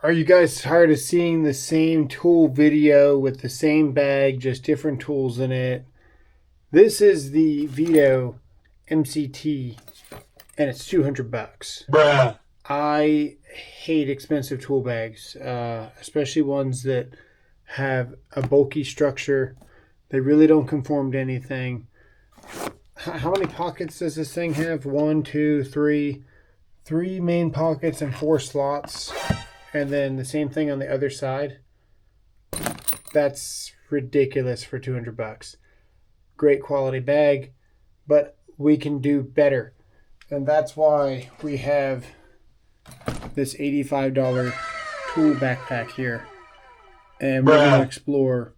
Are you guys tired of seeing the same tool video with the same bag, just different tools in it? This is the Vito MCT, and it's 200 bucks. Bruh. I hate expensive tool bags, especially ones that have a bulky structure. They really don't conform to anything. How many pockets does this thing have? 1, 2, 3. 3 main pockets and 4 slots. And then the same thing on the other side. That's ridiculous for 200 bucks. Great quality bag, but we can do better. And that's why we have this $85 tool backpack here. And we're going to explore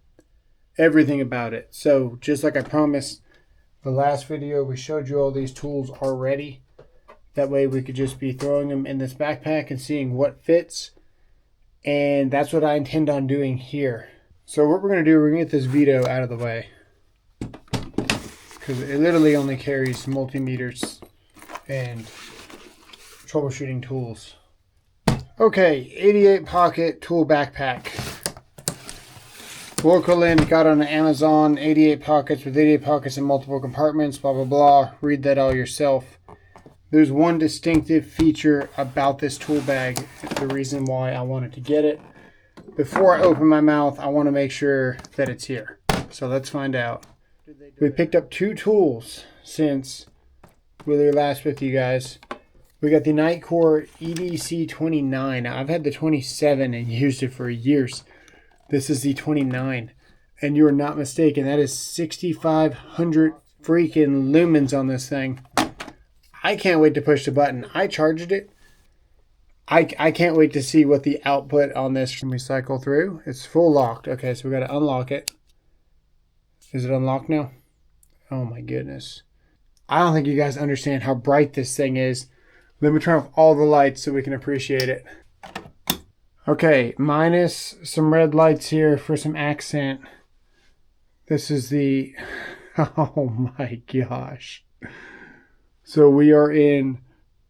everything about it. So just like I promised, the last video we showed you all these tools already. That way we could just be throwing them in this backpack and seeing what fits. And that's what I intend on doing here. So what we're going to do, we're going to get this Vito out of the way. Because it literally only carries multimeters and troubleshooting tools. Okay, 88 pocket tool backpack. Local link, got on Amazon, 88 pockets with 88 pockets in multiple compartments, blah, blah, blah. Read that all yourself. There's one distinctive feature about this tool bag, the reason why I wanted to get it. Before I open my mouth, I want to make sure that it's here. So let's find out. We picked up 2 tools since we were last with you guys. We got the Nitecore edc29. Now, I've had the 27 and used it for years. This is the 29. And you are not mistaken. That is 6,500 freaking lumens on this thing. I can't wait to push the button. I charged it. I can't wait to see what the output on this. Let me cycle through. It's full locked. Okay, so we got to unlock it. Is it unlocked now? Oh my goodness. I don't think you guys understand how bright this thing is. Let me turn off all the lights so we can appreciate it. Okay, minus some red lights here for some accent. This is the... Oh my gosh. So we are in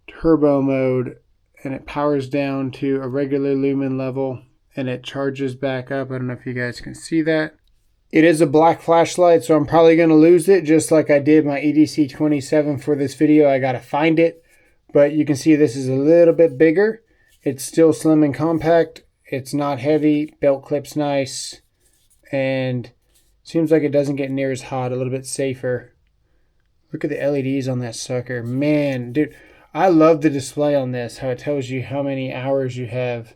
turbo mode and it powers down to a regular lumen level and it charges back up. I don't know if you guys can see that. It is a black flashlight, so I'm probably going to lose it just like I did my edc27 for this video. I got to find it, but you can see this is a little bit bigger. It's still slim and compact. It's not heavy. Belt clip's nice. And seems like it doesn't get near as hot, a little bit safer. Look at the LEDs on that sucker. Man, dude, I love the display on this, how it tells you how many hours you have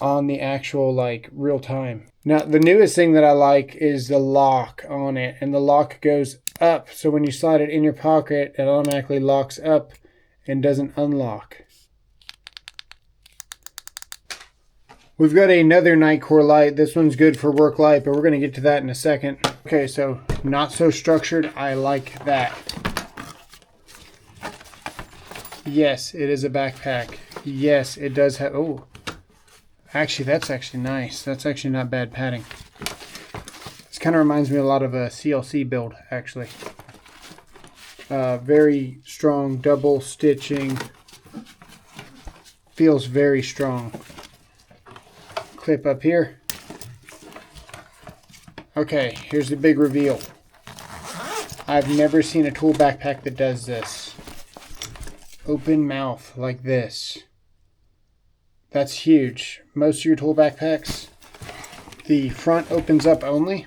on the actual, like, real time. Now, the newest thing that I like is the lock on it, and the lock goes up, so when you slide it in your pocket, it automatically locks up and doesn't unlock. We've got another Nitecore light. This one's good for work light, but we're going to get to that in a second. Okay, so not so structured. I like that. Yes, it is a backpack. Yes, it does have... Oh, actually, that's actually nice. That's actually not bad padding. This kind of reminds me a lot of a CLC build, actually. Very strong double stitching. Feels very strong. Clip up here. Okay, here's the big reveal. I've never seen a tool backpack that does this. Open mouth like this. That's huge. Most of your tool backpacks, the front opens up only.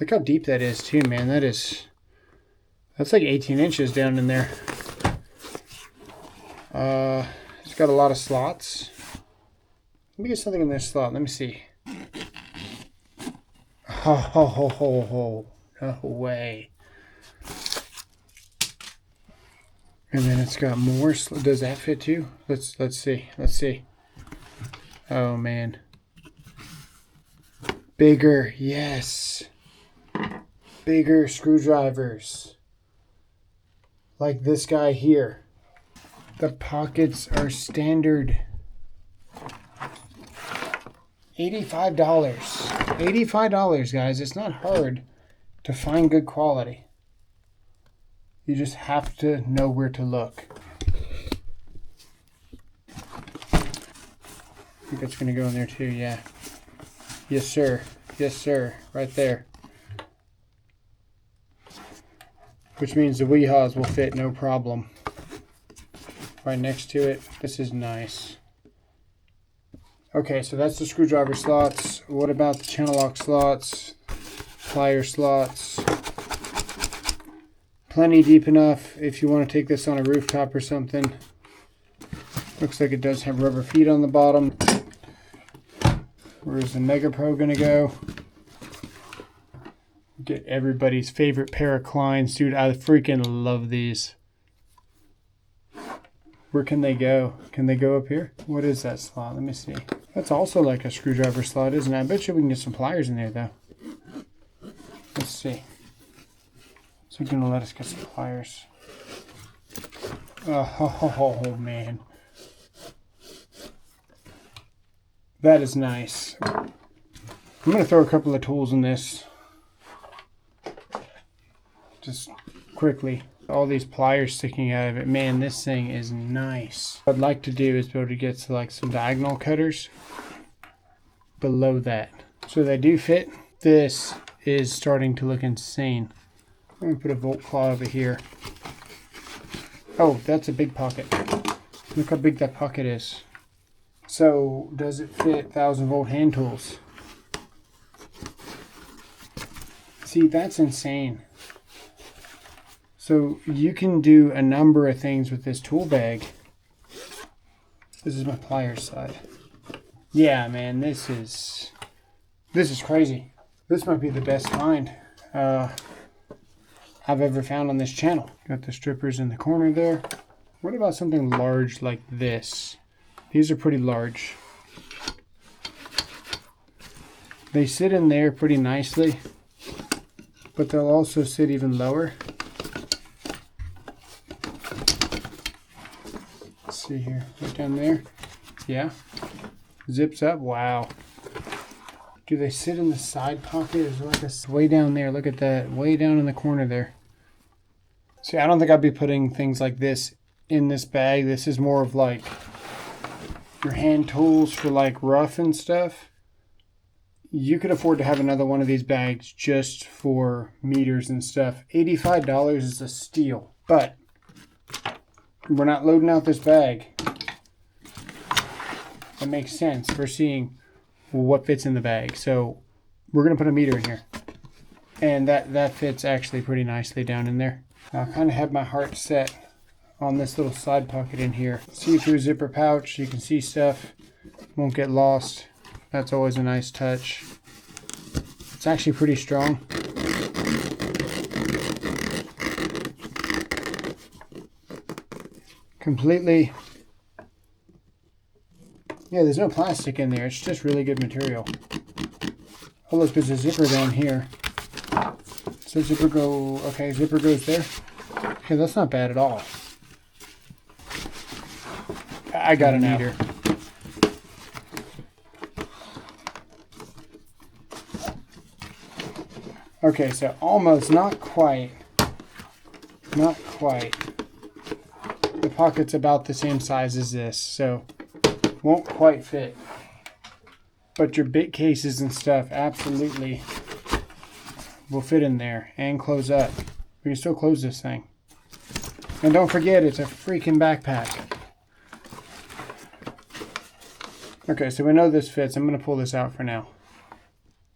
Look how deep that is too, man. That's like 18 inches down in there. It's got a lot of slots. Let me get something in this slot. Let me see. Oh, no way. And then it's got more. Does that fit too? Let's see. Let's see. Oh man. Bigger, yes. Bigger screwdrivers. Like this guy here. The pockets are standard. $85. $85, guys. It's not hard to find good quality. You just have to know where to look. think that's going to go in there too, yeah. Yes, sir. Yes, sir. Right there. Which means the Weehaws will fit no problem. Right next to it. This is nice. Okay, so that's the screwdriver slots. What about the channel lock slots? Plier slots. Plenty deep enough if you want to take this on a rooftop or something. Looks like it does have rubber feet on the bottom. Where's the Mega Pro gonna go? Get everybody's favorite pair of Kleins. Dude, I freaking love these. Where can they go? Can they go up here? What is that slot? Let me see. That's also like a screwdriver slot, isn't it? I bet you we can get some pliers in there, though. Let's see. So it's gonna let us get some pliers. Oh, man. That is nice. I'm gonna throw a couple of tools in this. Just quickly. All these pliers sticking out of it. Man, this thing is nice. What I'd like to do is be able to get to like some diagonal cutters below that. So they do fit. This is starting to look insane. Let me put a volt claw over here. Oh, that's a big pocket. Look how big that pocket is. So does it fit 1000-volt hand tools? See, that's insane. So you can do a number of things with this tool bag. This is my pliers side. Yeah, man, this is crazy. This might be the best find I've ever found on this channel. Got the strippers in the corner there. What about something large like this? These are pretty large. They sit in there pretty nicely, but they'll also sit even lower. See here, right down there. Yeah, zips up. Wow. Do they sit in the side pocket? Is there like a way down there? Look at that, way down in the corner there. See, I don't think I'd be putting things like this in this bag. This is more of like your hand tools for like rough and stuff. You could afford to have another one of these bags just for meters and stuff. $85 is a steal, but we're not loading out this bag. That makes sense. We're seeing what fits in the bag. So we're going to put a meter in here. And that fits actually pretty nicely down in there. Now, I kind of have my heart set on this little side pocket in here. See-through zipper pouch. You can see stuff. Won't get lost. That's always a nice touch. It's actually pretty strong. Completely. Yeah, there's no plastic in there. It's just really good material. Oh, look, there's a zipper down here. So zipper go, okay, zipper goes there. Okay, that's not bad at all. I got a meter. Okay, so almost, not quite. Not quite. The pocket's about the same size as this, so won't quite fit. But your bit cases and stuff absolutely will fit in there and close up. We can still close this thing. And don't forget, it's a freaking backpack. Okay, so we know this fits. I'm going to pull this out for now.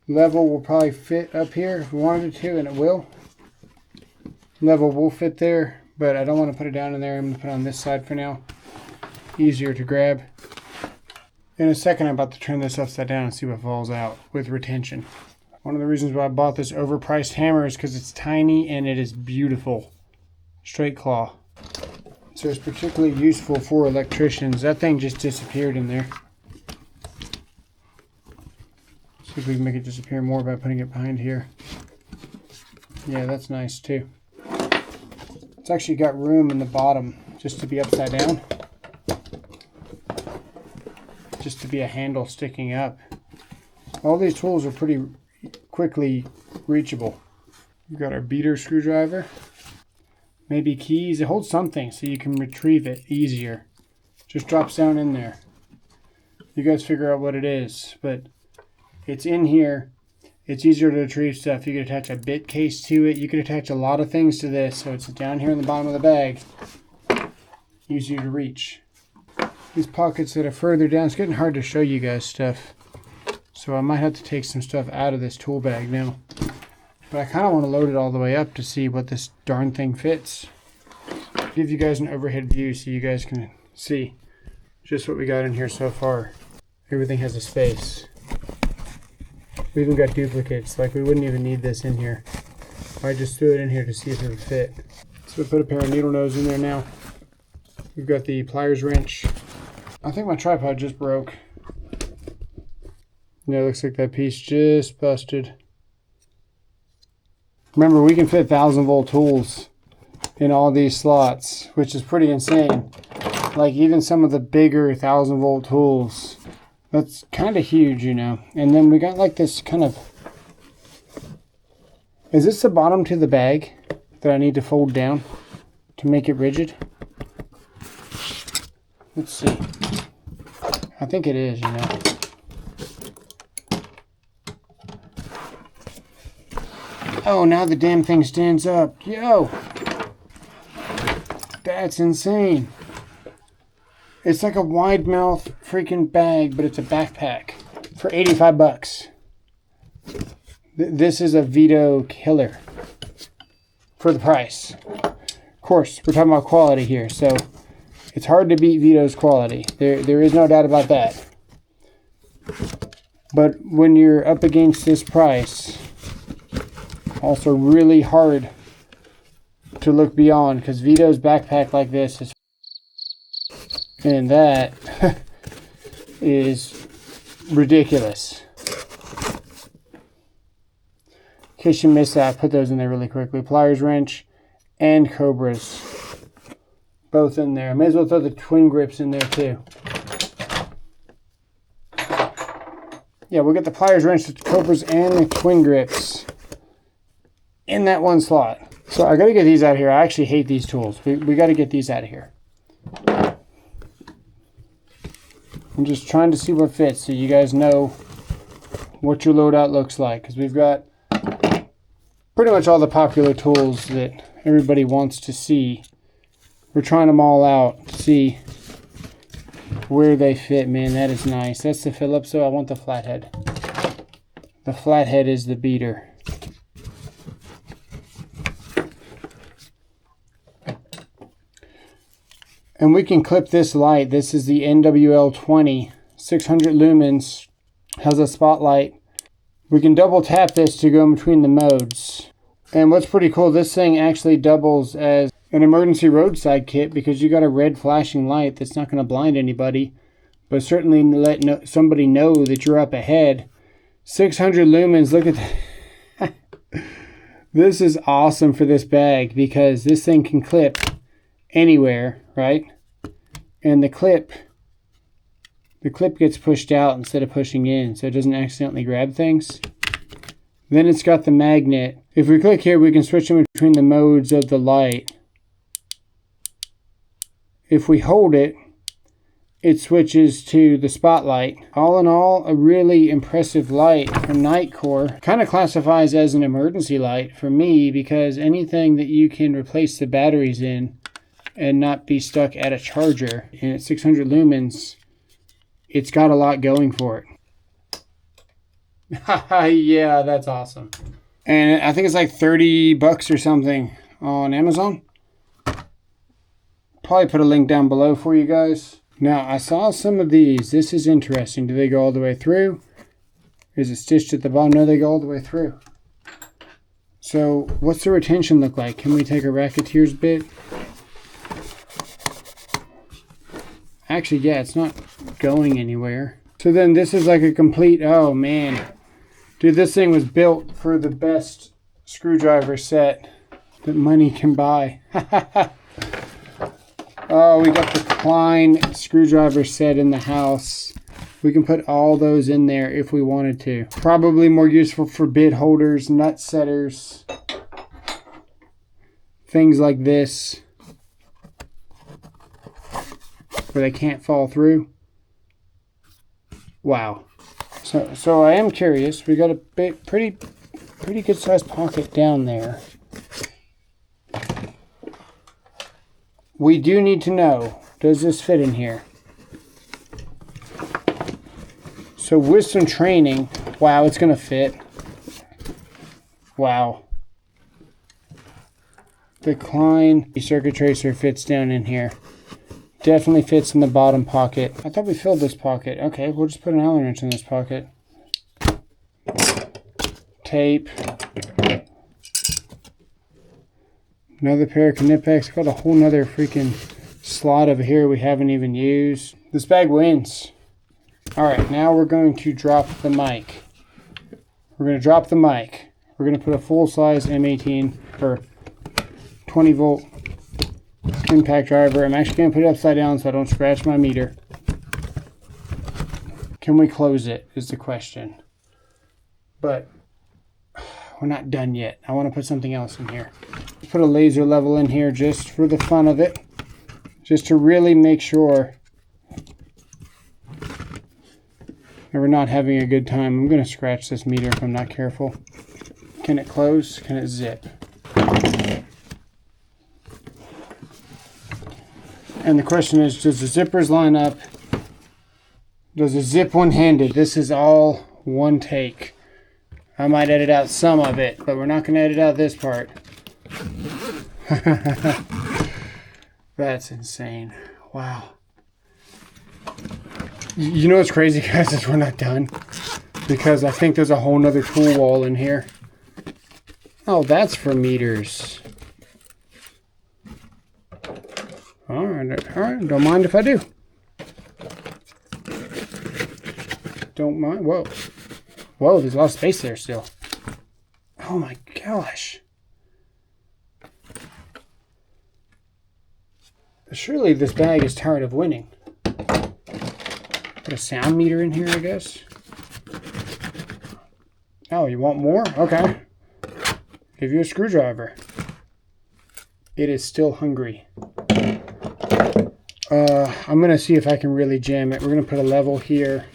Level will probably fit up here if we wanted it to, and it will. Level will fit there, but I don't want to put it down in there. I'm going to put it on this side for now. Easier to grab. In a second, I'm about to turn this upside down and see what falls out with retention. One of the reasons why I bought this overpriced hammer is because it's tiny and it is beautiful. Straight claw. So it's particularly useful for electricians. That thing just disappeared in there. See if we can make it disappear more by putting it behind here. Yeah, that's nice too. It's actually got room in the bottom just to be upside down. Just to be a handle sticking up. All these tools are pretty quickly reachable. We've got our beater screwdriver. Maybe keys. It holds something so you can retrieve it easier. Just drops down in there. You guys figure out what it is, but it's in here. It's easier to retrieve stuff. You could attach a bit case to it. You could attach a lot of things to this. So it's down here in the bottom of the bag. Easier to reach. These pockets that are further down, it's getting hard to show you guys stuff. So I might have to take some stuff out of this tool bag now. But I kind of want to load it all the way up to see what this darn thing fits. Give you guys an overhead view so you guys can see just what we got in here so far. Everything has a space. We even got duplicates, like we wouldn't even need this in here. I just threw it in here to see if it would fit. So we put a pair of needle nose in there now. We've got the pliers wrench. I think my tripod just broke. Yeah, it looks like that piece just busted. Remember, we can fit 1,000-volt tools in all these slots, which is pretty insane. Like even some of the bigger 1,000-volt tools. That's kind of huge, you know. And then we got like this kind of... Is this the bottom to the bag that I need to fold down to make it rigid? Let's see. I think it is, you know. Oh, now the damn thing stands up. Yo! That's insane. It's like a wide mouth freaking bag, but it's a backpack for 85 bucks. This is a Vito killer for the price. Of course, we're talking about quality here, so it's hard to beat Vito's quality. There is no doubt about that. But when you're up against this price, also really hard to look beyond, because Vito's backpack like this is, and that is ridiculous. In case you missed that, I put those in there really quickly. Pliers wrench and Cobras. Both in there. I may as well throw the twin grips in there too. Yeah, we'll get the pliers wrench, the Cobras, and the twin grips in that one slot. So I gotta get these out of here. I actually hate these tools. We gotta get these out of here. I'm just trying to see what fits so you guys know what your loadout looks like, because we've got pretty much all the popular tools that everybody wants to see. We're trying them all out to see where they fit. Man, that is nice. That's the Phillips, so I want the flathead. The flathead is the beater. And we can clip this light. This is the NWL20, 600 lumens, has a spotlight. We can double tap this to go in between the modes. And what's pretty cool, this thing actually doubles as an emergency roadside kit, because you got a red flashing light that's not going to blind anybody, but certainly let somebody know that you're up ahead. 600 lumens, look at that. This is awesome for this bag, because this thing can clip anywhere, right? And the clip gets pushed out instead of pushing in, so it doesn't accidentally grab things. Then it's got the magnet. If we click here, we can switch in between the modes of the light. If we hold it, it switches to the spotlight. All in all, a really impressive light from Nitecore. Kind of classifies as an emergency light for me, because anything that you can replace the batteries in and not be stuck at a charger, and at 600 lumens, it's got a lot going for it. Yeah, that's awesome. And I think it's like 30 bucks or something on Amazon. Probably put a link down below for you guys. Now, I saw some of these. This is interesting. Do they go all the way through? Is it stitched at the bottom? No, they go all the way through. So, what's the retention look like? Can we take a Racketeer's bit? Actually, yeah, it's not going anywhere. So then this is like a complete, oh man. Dude, this thing was built for the best screwdriver set that money can buy. Oh, we got the Klein screwdriver set in the house. We can put all those in there if we wanted to. Probably more useful for bit holders, nut setters, things like this, where they can't fall through. Wow. So I am curious. We got a pretty good sized pocket down there. We do need to know, does this fit in here? So with some training, wow, it's gonna fit. Wow. The Klein circuit tracer fits down in here. Definitely fits in the bottom pocket. I thought we filled this pocket. Okay, we'll just put an Allen wrench in this pocket. Tape. Another pair of Knipex. Got a whole nother freaking slot over here we haven't even used. This bag wins. Alright, now we're going to drop the mic. We're going to drop the mic. We're going to put a full-size M18 or 20 volt impact driver. I'm actually going to put it upside down so I don't scratch my meter. Can we close it is the question. But we're not done yet. I want to put something else in here. Put a laser level in here just for the fun of it. Just to really make sure that we're not having a good time. I'm going to scratch this meter if I'm not careful. Can it close? Can it zip? And the question is, does the zippers line up? Does it zip one-handed? This is all one take. I might edit out some of it, but we're not going to edit out this part. That's insane. Wow. You know what's crazy, guys, is we're not done. Because I think there's a whole nother tool wall in here. Oh, that's for meters. Alright, don't mind if I do. Don't mind. Whoa. Whoa, there's a lot of space there still. Oh my gosh. Surely this bag is tired of winning. Put a sound meter in here, I guess. Oh, you want more? Okay. Give you a screwdriver. It is still hungry. I'm going to see if I can really jam it. We're going to put a level here.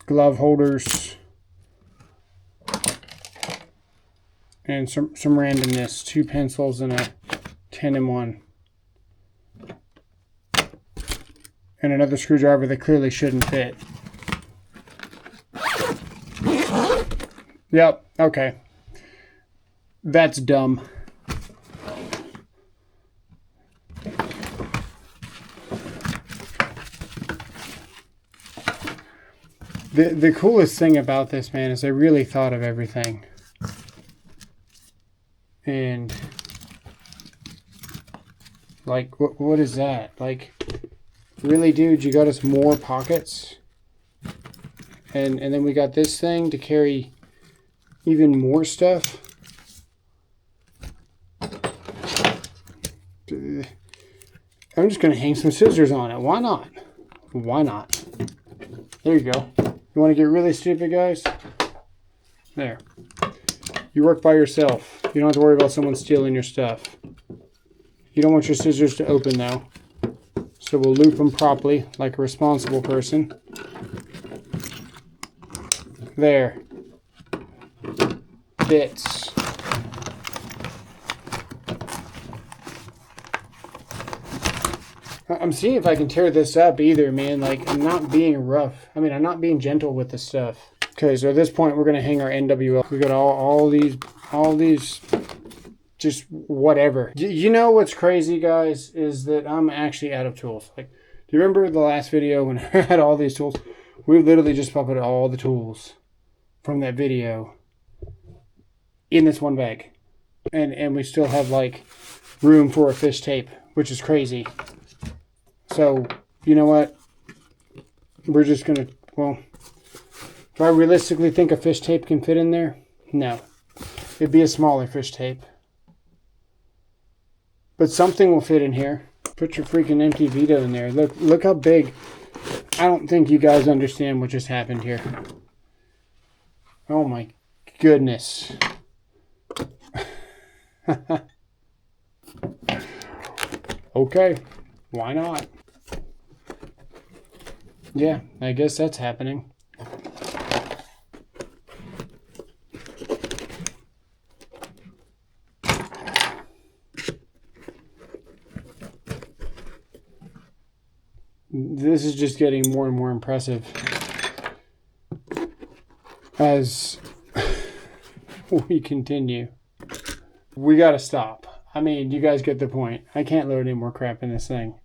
Glove holders. And some randomness. 2 pencils and a 10-in-1. And another screwdriver that clearly shouldn't fit. Yep, okay. That's dumb. The coolest thing about this, man, is I really thought of everything. And like, what is that? Like, really, dude, you got us more pockets? And then we got this thing to carry even more stuff. I'm just going to hang some scissors on it. Why not? Why not? There you go. You want to get really stupid, guys? There. You work by yourself. You don't have to worry about someone stealing your stuff. You don't want your scissors to open, though. So we'll loop them properly, like a responsible person. There. Bits. I'm seeing if I can tear this up either, man. Like, I'm not being rough. I mean, I'm not being gentle with the stuff. Okay, so at this point, we're going to hang our NWL. We got all these, just whatever. You know what's crazy, guys, is that I'm actually out of tools. Like, do you remember the last video when I had all these tools? We literally just put all the tools from that video in this one bag. And we still have, like, room for a fish tape, which is crazy. So, you know what? We're just going to, well, do I realistically think a fish tape can fit in there? No. It'd be a smaller fish tape. But something will fit in here. Put your freaking empty Vito in there. Look how big. I don't think you guys understand what just happened here. Oh my goodness. Okay. Why not? Yeah, I guess that's happening. This is just getting more and more impressive as we continue. We gotta stop. I mean, you guys get the point. I can't load any more crap in this thing.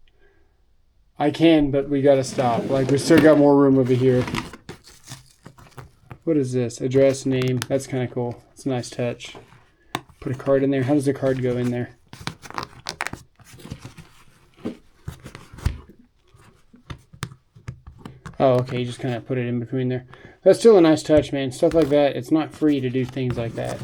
I can, but we gotta stop. Like, we still got more room over here. What is this? Address, name. That's kind of cool. It's a nice touch. Put a card in there. How does the card go in there? Oh, okay. You just kind of put it in between there. That's still a nice touch, man. Stuff like that. It's not free to do things like that.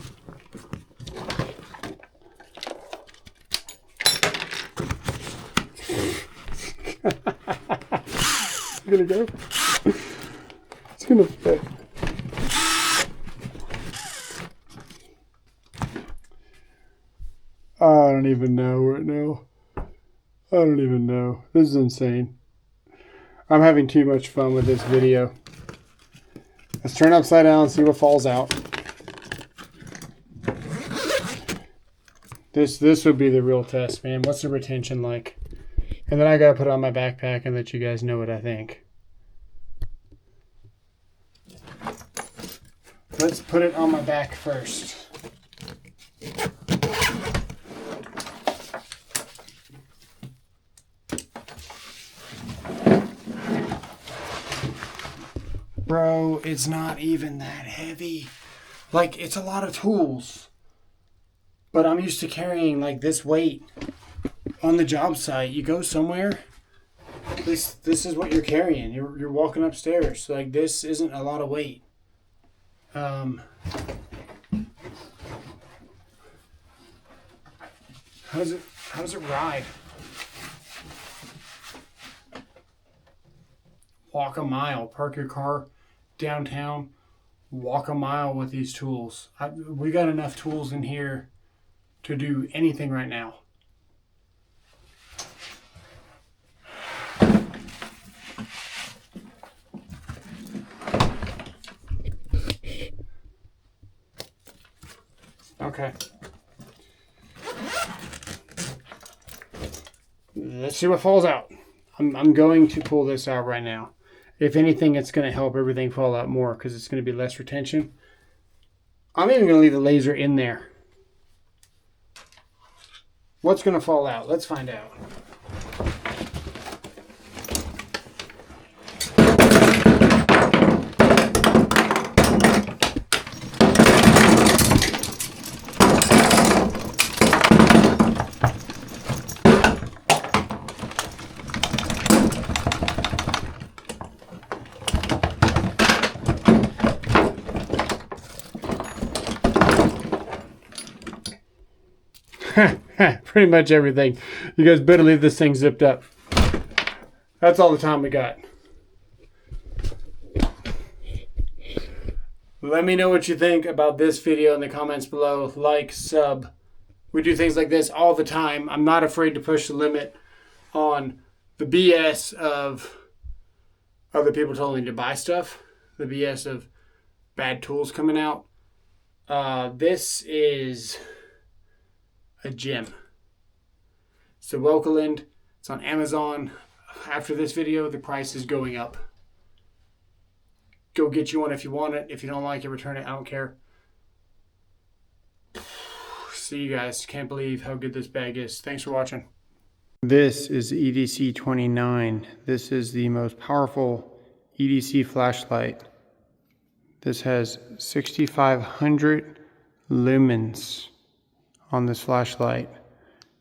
It's gonna go. It's gonna fit. I don't even know right now. I don't even know. This is insane. I'm having too much fun with this video. Let's turn it upside down and see what falls out. This would be the real test, man. What's the retention like? And then I gotta put it on my backpack and let you guys know what I think. Let's put it on my back first. Bro, it's not even that heavy. Like, it's a lot of tools. But I'm used to carrying like this weight on the job site. You go somewhere, this is what you're carrying. You're walking upstairs. So, like, this isn't a lot of weight. How does it ride? Walk a mile. Park your car downtown. Walk a mile with these tools. We got enough tools in here to do anything right now. Okay. Let's see what falls out. I'm going to pull this out right now. If anything, it's going to help everything fall out more because it's going to be less retention. I'm even going to leave the laser in there. What's going to fall out? Let's find out. Pretty much everything. You guys better leave this thing zipped up. That's all the time we got. Let me know what you think about this video in the comments below. Like, sub. We do things like this all the time. I'm not afraid to push the limit on the BS of other people telling me to buy stuff. The BS of bad tools coming out. This is a gem. So Welcoland, it's on Amazon. After this video, the price is going up. Go get you one if you want it. If you don't like it, return it. I don't care. See you guys. Can't believe how good this bag is. Thanks for watching. This is edc29. This is the most powerful EDC flashlight. This has 6,500 lumens on this flashlight.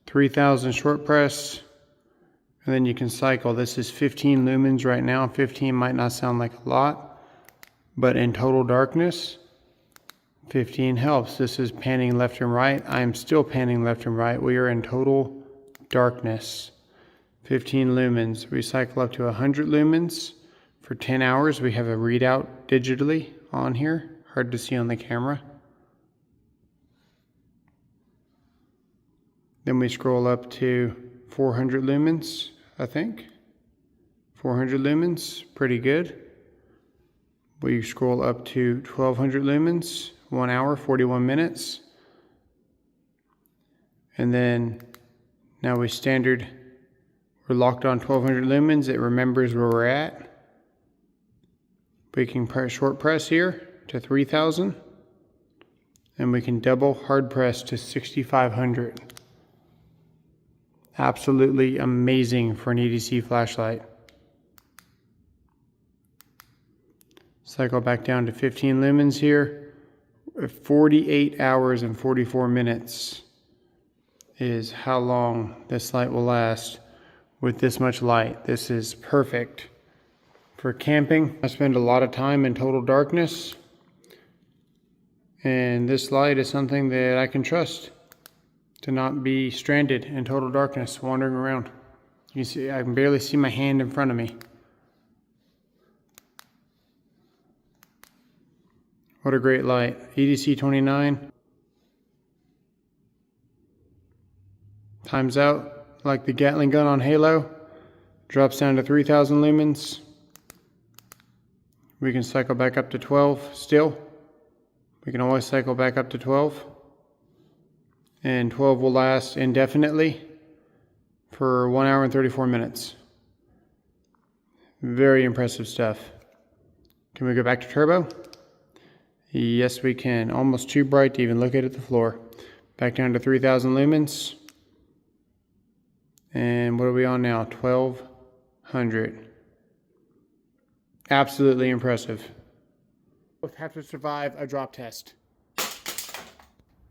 3,000 short press, and then you can cycle. This is 15 lumens right now. 15 might not sound like a lot, but in total darkness, 15 helps. This is panning left and right. I am still panning left and right. We are in total darkness. 15 lumens. We cycle up to 100 lumens for 10 hours. We have a readout digitally on here. Hard to see on the camera. Then we scroll up to 400 lumens, I think. 400 lumens, pretty good. We scroll up to 1200 lumens, 1 hour, 41 minutes. And then now we're locked on 1200 lumens. It remembers where we're at. We can short press here to 3000. And we can double hard press to 6500. Absolutely amazing for an EDC flashlight. Cycle back down to 15 lumens here. 48 hours and 44 minutes is how long this light will last with this much light. This is perfect for camping. I spend a lot of time in total darkness, and this light is something that I can trust to not be stranded in total darkness wandering around. You see, I can barely see my hand in front of me. What a great light. edc29. Times out like the Gatling gun on Halo. Drops down to 3000 lumens. We can cycle back up to 12 still. We can always cycle back up to 12. And 12 will last indefinitely for 1 hour and 34 minutes. Very impressive stuff. Can we go back to turbo? Yes, we can. Almost too bright to even look at the floor. Back down to 3000 lumens. And what are we on now? 1200. Absolutely impressive. Both have to survive a drop test.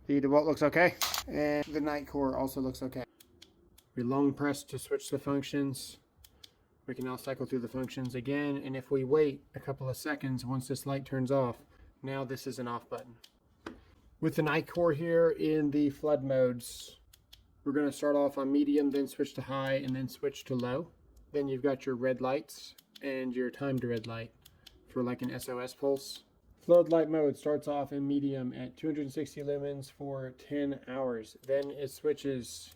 The DeWalt looks okay, and the Nitecore also looks okay. We long press to switch the functions. We can now cycle through the functions again, and if we wait a couple of seconds once this light turns off, now this is an off button. With the Nitecore here in the flood modes, we're going to start off on medium, then switch to high, and then switch to low. Then you've got your red lights and your timed red light for like an SOS pulse. Floodlight mode starts off in medium at 260 lumens for 10 hours. Then it switches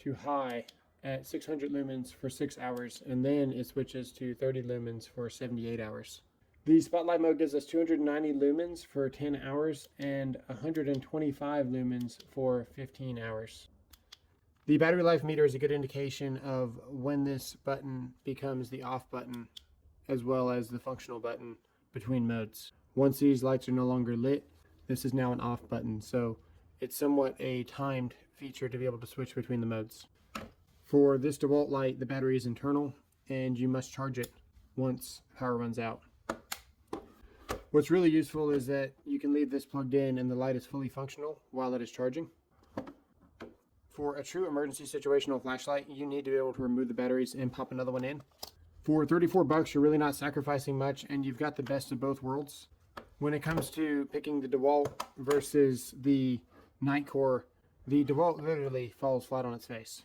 to high at 600 lumens for 6 hours. And then it switches to 30 lumens for 78 hours. The spotlight mode gives us 290 lumens for 10 hours and 125 lumens for 15 hours. The battery life meter is a good indication of when this button becomes the off button, as well as the functional button between modes. Once these lights are no longer lit, this is now an off button, so it's somewhat a timed feature to be able to switch between the modes. For this DeWalt light, the battery is internal, and you must charge it once power runs out. What's really useful is that you can leave this plugged in and the light is fully functional while it is charging. For a true emergency situational flashlight, you need to be able to remove the batteries and pop another one in. For 34 bucks, you're really not sacrificing much, and you've got the best of both worlds. When it comes to picking the DeWalt versus the Nitecore, the DeWalt literally falls flat on its face.